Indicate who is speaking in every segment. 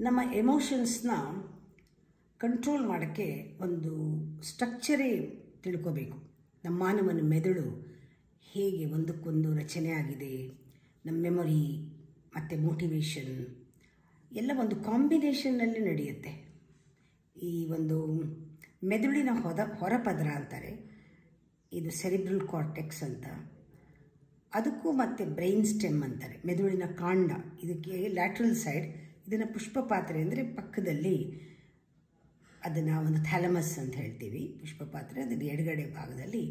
Speaker 1: ನಮ್ಮ ಎಮೋಷನ್ಸ್ನ ಕಂಟ್ರೋಲ್ ಮಾಡೋಕ್ಕೆ ಒಂದು ಸ್ಟ್ರಕ್ಚರೇ ತಿಳ್ಕೋಬೇಕು. ನಮ್ಮ ಮಾನವನ ಮೆದುಳು ಹೇಗೆ ಒಂದಕ್ಕೊಂದು ರಚನೆ ಆಗಿದೆ, ನಮ್ಮ ಮೆಮೊರಿ ಮತ್ತು ಮೋಟಿವೇಶನ್ ಎಲ್ಲ ಒಂದು ಕಾಂಬಿನೇಷನ್ನಲ್ಲಿ ನಡೆಯುತ್ತೆ. ಈ ಒಂದು ಮೆದುಳಿನ ಹೊರಪದರ ಅಂತಾರೆ, ಇದು ಸೆರಿಬ್ರಲ್ ಕಾರ್ಟೆಕ್ಸ್ ಅಂತ, ಅದಕ್ಕೂ ಮತ್ತು ಬ್ರೈನ್ ಸ್ಟೆಮ್ ಅಂತಾರೆ, ಮೆದುಳಿನ ಕಾಂಡ. ಇದಕ್ಕೆ ಲ್ಯಾಟ್ರಲ್ ಸೈಡ್, ಇದನ್ನು ಪುಷ್ಪಪಾತ್ರೆ ಅಂದರೆ ಪಕ್ಕದಲ್ಲಿ ಅದನ್ನು ಒಂದು ಥ್ಯಾಲಮಸ್ ಅಂತ ಹೇಳ್ತೀವಿ. ಪುಷ್ಪಪಾತ್ರೆ ಅದರ ಎಡಗಡೆ ಭಾಗದಲ್ಲಿ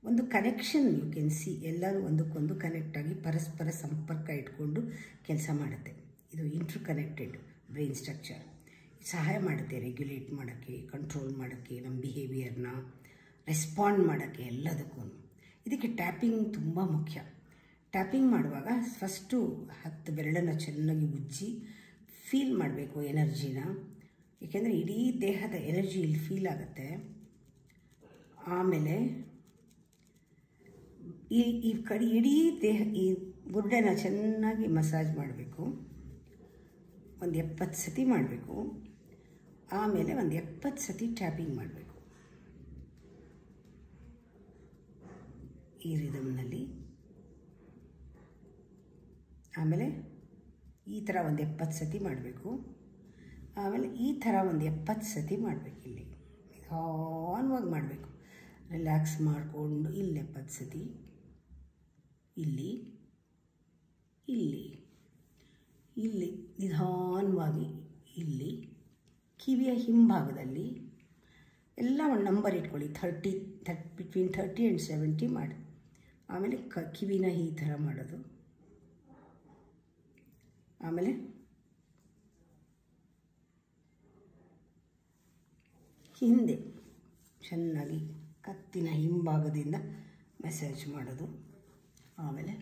Speaker 1: ಒಂದು ಕನೆಕ್ಷನ್ ಯು ಕ್ಯಾನ್ ಸಿ, ಎಲ್ಲರೂ ಒಂದಕ್ಕೊಂದು ಕನೆಕ್ಟ್ ಆಗಿ ಪರಸ್ಪರ ಸಂಪರ್ಕ ಇಟ್ಕೊಂಡು ಕೆಲಸ ಮಾಡುತ್ತೆ. ಇದು ಇಂಟರ್ ಕನೆಕ್ಟೆಡ್ ಬ್ರೈನ್ ಸ್ಟ್ರಕ್ಚರ್. ಸಹಾಯ ಮಾಡುತ್ತೆ ರೆಗ್ಯುಲೇಟ್ ಮಾಡೋಕ್ಕೆ, ಕಂಟ್ರೋಲ್ ಮಾಡೋಕ್ಕೆ, ನಮ್ಮ ಬಿಹೇವಿಯರ್ನ ರೆಸ್ಪಾಂಡ್ ಮಾಡೋಕ್ಕೆ, ಎಲ್ಲದಕ್ಕೂ. ಇದಕ್ಕೆ ಟ್ಯಾಪಿಂಗ್ ತುಂಬ ಮುಖ್ಯ. ಟ್ಯಾಪಿಂಗ್ ಮಾಡುವಾಗ ಫಸ್ಟು 10 ಬೆರಳನ್ನು ಚೆನ್ನಾಗಿ ಉಜ್ಜಿ ಫೀಲ್ ಮಾಡಬೇಕು ಎನರ್ಜಿನ, ಏಕೆಂದರೆ ಇಡೀ ದೇಹದ ಎನರ್ಜಿ ಇಲ್ಲಿ ಫೀಲ್ ಆಗುತ್ತೆ. ಆಮೇಲೆ ಈ ಕಡೆ ಇಡೀ ದೇಹ, ಈ ಗುಡ್ಡೆನ ಚೆನ್ನಾಗಿ ಮಸಾಜ್ ಮಾಡಬೇಕು. ಒಂದು 70 ಸತಿ ಮಾಡಬೇಕು. ಆಮೇಲೆ ಒಂದು 70 ಸತಿ ಟ್ಯಾಪಿಂಗ್ ಮಾಡಬೇಕು ಈ ರಿದಮ್ನಲ್ಲಿ. ಆಮೇಲೆ ಈ ಥರ ಒಂದು 70 ಸತಿ ಮಾಡಬೇಕು. ಆಮೇಲೆ ಈ ಥರ ಒಂದು 70 ಸತಿ ಮಾಡಬೇಕು. ಇಲ್ಲಿ ನಿಧಾನವಾಗಿ ಮಾಡಬೇಕು, ರಿಲ್ಯಾಕ್ಸ್ ಮಾಡಿಕೊಂಡು. ಇಲ್ಲಿ 70 ಸತಿ, ಇಲ್ಲಿ ಇಲ್ಲಿ ಇಲ್ಲಿ ನಿಧಾನವಾಗಿ, ಇಲ್ಲಿ ಕಿವಿಯ ಹಿಂಭಾಗದಲ್ಲಿ ಎಲ್ಲ ಒಂದು ನಂಬರ್ ಇಟ್ಕೊಳ್ಳಿ. 30 ಬಿಟ್ವೀನ್ 30 ಆ್ಯಂಡ್ 70 ಮಾಡಿ. ಆಮೇಲೆ ಕಿವಿನ ಈ ಥರ ಮಾಡೋದು. ಆಮೇಲೆ ಹಿಂದೆ ಚೆನ್ನಾಗಿ ಕತ್ತಿನ ಹಿಂಭಾಗದಿಂದ ಮಸಾಜ್ ಮಾಡೋದು. ಆಮೇಲೆ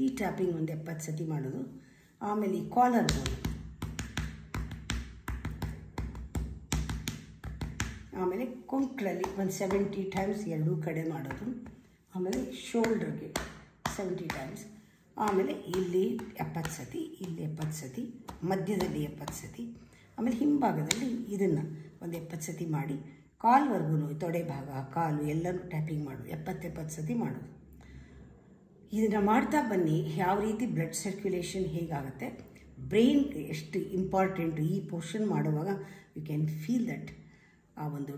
Speaker 1: ಈ ಟ್ಯಾಪಿಂಗ್ ಒಂದು 70 ಸತಿ ಮಾಡೋದು. ಆಮೇಲೆ ಈ ಕಾಲರ್ ಬೋನ್, ಆಮೇಲೆ ಕೊಂಕಳಲ್ಲಿ ಒಂದು 70 ಟೈಮ್ಸ್ ಎರಡೂ ಕಡೆ ಮಾಡೋದು. ಆಮೇಲೆ ಶೋಲ್ಡರ್ಗೆ 70 ಟೈಮ್ಸ್. ಆಮೇಲೆ ಇಲ್ಲಿ 70 ಸತಿ, ಇಲ್ಲಿ 70 ಸತಿ, ಮಧ್ಯದಲ್ಲಿ 70 ಸತಿ. ಆಮೇಲೆ ಹಿಂಭಾಗದಲ್ಲಿ ಇದನ್ನು ಒಂದು 70 ಸತಿ ಮಾಡಿ, ಕಾಲ್ವರೆಗೂ ತೊಡೆ ಭಾಗ, ಕಾಲು ಎಲ್ಲನೂ ಟ್ಯಾಪಿಂಗ್ ಮಾಡೋದು. 70 ಸತಿ ಮಾಡೋದು. ಇದನ್ನು ಮಾಡ್ತಾ ಬನ್ನಿ. ಯಾವ ರೀತಿ ಬ್ಲಡ್ ಸರ್ಕ್ಯುಲೇಷನ್ ಹೇಗಾಗುತ್ತೆ, ಬ್ರೈನ್ ಎಷ್ಟು ಇಂಪಾರ್ಟೆಂಟು ಈ ಪೋರ್ಷನ್ ಮಾಡುವಾಗ ಯು ಕ್ಯಾನ್ ಫೀಲ್ ದಟ್ ಆ ಒಂದು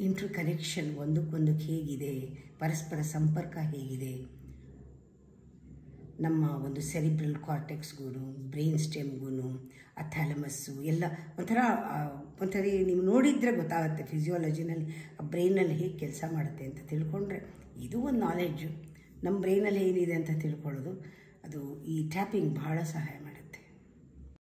Speaker 1: ಇಂಟರ್ ಕನೆಕ್ಷನ್ ಒಂದಕ್ಕೊಂದಕ್ಕೆ ಹೇಗಿದೆ, ಪರಸ್ಪರ ಸಂಪರ್ಕ ಹೇಗಿದೆ. ನಮ್ಮ ಒಂದು ಸೆರಿಬ್ರಲ್ ಕಾರ್ಟೆಕ್ಸ್ಗೂ, ಬ್ರೈನ್ ಸ್ಟೆಮ್ಗೂ, ಆ ಥ್ಯಾಲಮಸ್ಸು ಎಲ್ಲ ಒಂಥರ ನೀವು ನೋಡಿದರೆ ಗೊತ್ತಾಗುತ್ತೆ ಫಿಸಿಯಾಲಜಿನಲ್ಲಿ ಆ ಬ್ರೈನಲ್ಲಿ ಹೇಗೆ ಕೆಲಸ ಮಾಡುತ್ತೆ ಅಂತ ತಿಳ್ಕೊಂಡ್ರೆ ಇದು ಒಂದು ನಾಲೆಡ್ಜು. ನಮ್ಮ ಬ್ರೈನಲ್ಲಿ ಏನಿದೆ ಅಂತ ತಿಳ್ಕೊಳ್ಳೋದು, ಅದು ಈ ಟ್ಯಾಪಿಂಗ್ ಭಾಳ ಸಹಾಯ ಮಾಡುತ್ತೆ.